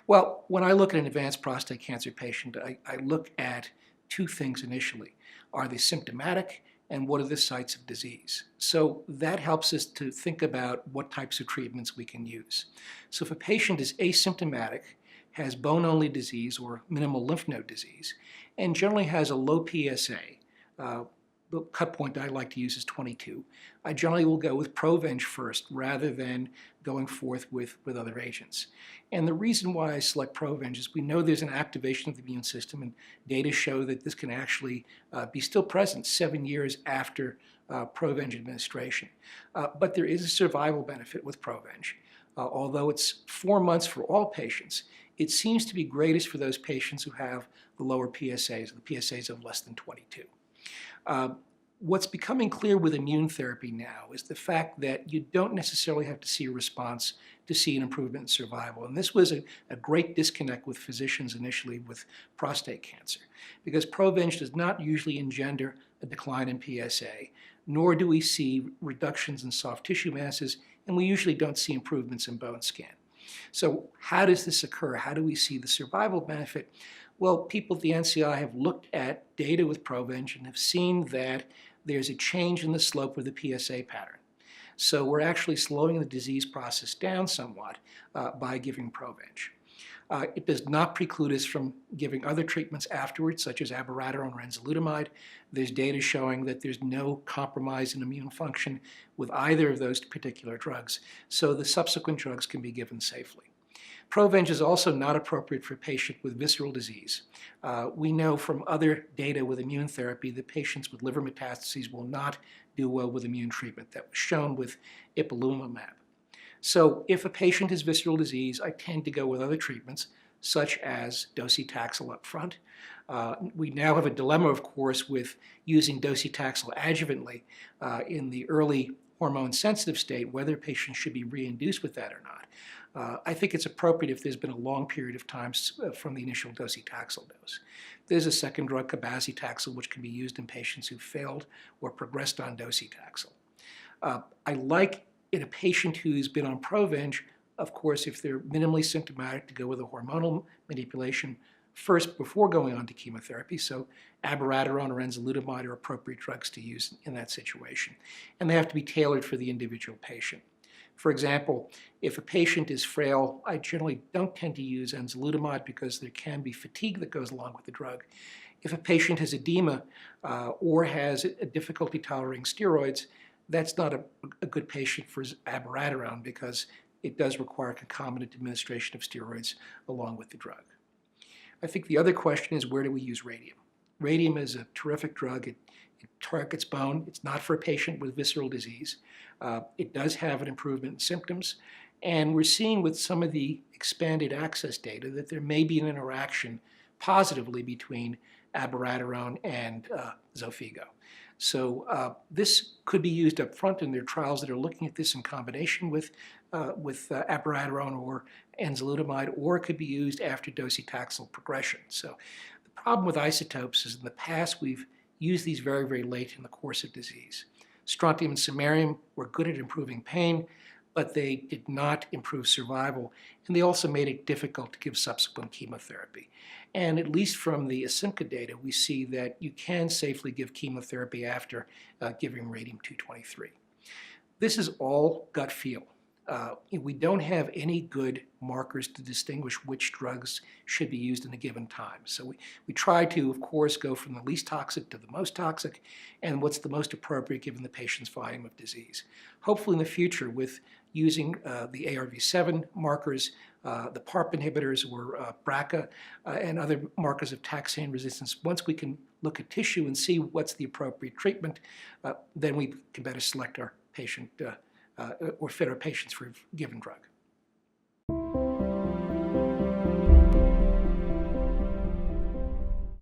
Well, when I look at an advanced prostate cancer patient, I look at two things initially. Are they symptomatic, and what are the sites of disease? So that helps us to think about what types of treatments we can use. So if a patient is asymptomatic, has bone-only disease or minimal lymph node disease, and generally has a low PSA, the cut point I like to use is 22. I generally will go with Provenge first rather than going forth with other agents. And the reason why I select Provenge is we know there's an activation of the immune system, and data show that this can actually be still present 7 years after Provenge administration. But there is a survival benefit with Provenge. Although it's 4 months for all patients, it seems to be greatest for those patients who have the lower PSAs, the PSAs of less than 22. What's becoming clear with immune therapy now is the fact that you don't necessarily have to see a response to see an improvement in survival. And this was a great disconnect with physicians initially with prostate cancer, because Provenge does not usually engender a decline in PSA, nor do we see reductions in soft tissue masses, and we usually don't see improvements in bone scan. So how does this occur? How do we see the survival benefit? Well, people at the NCI have looked at data with Provenge and have seen that there's a change in the slope of the PSA pattern. So we're actually slowing the disease process down somewhat by giving Provenge. It does not preclude us from giving other treatments afterwards, such as abiraterone or enzalutamide. There's data showing that there's no compromise in immune function with either of those particular drugs, so the subsequent drugs can be given safely. Provenge is also not appropriate for a patient with visceral disease. We know from other data with immune therapy that patients with liver metastases will not do well with immune treatment. That was shown with ipilimumab. So if a patient has visceral disease, I tend to go with other treatments, such as docetaxel up front. We now have a dilemma, of course, with using docetaxel adjuvantly in the early hormone-sensitive state, whether patients should be re-induced with that or not. I think it's appropriate if there's been a long period of time from the initial docetaxel dose. There's a second drug, cabazitaxel, which can be used in patients who failed or progressed on docetaxel. I like in a patient who's been on Provenge, of course, if they're minimally symptomatic, to go with a hormonal manipulation first before going on to chemotherapy. So abiraterone or enzalutamide are appropriate drugs to use in that situation. And they have to be tailored for the individual patient. For example, if a patient is frail, I generally don't tend to use enzalutamide because there can be fatigue that goes along with the drug. If a patient has edema or has a difficulty tolerating steroids, that's not a good patient for abiraterone because it does require concomitant administration of steroids along with the drug. I think the other question is, where do we use radium? Radium is a terrific drug. It targets bone. It's not for a patient with visceral disease. It does have an improvement in symptoms. And we're seeing with some of the expanded access data that there may be an interaction positively between abiraterone and Xofigo. So this could be used up front, and there are trials that are looking at this in combination with abiraterone or enzalutamide, or it could be used after docetaxel progression. So the problem with isotopes is in the past we've used these very, very late in the course of disease. Strontium and samarium were good at improving pain, but they did not improve survival, and they also made it difficult to give subsequent chemotherapy. And at least from the Asimca data, we see that you can safely give chemotherapy after giving radium-223. This is all gut feel. We don't have any good markers to distinguish which drugs should be used in a given time. So we try to, of course, go from the least toxic to the most toxic and what's the most appropriate given the patient's volume of disease. Hopefully in the future, with using the ARV7 markers, the PARP inhibitors or BRCA and other markers of taxane resistance, once we can look at tissue and see what's the appropriate treatment, then we can better select our patient or fit our patients for a given drug.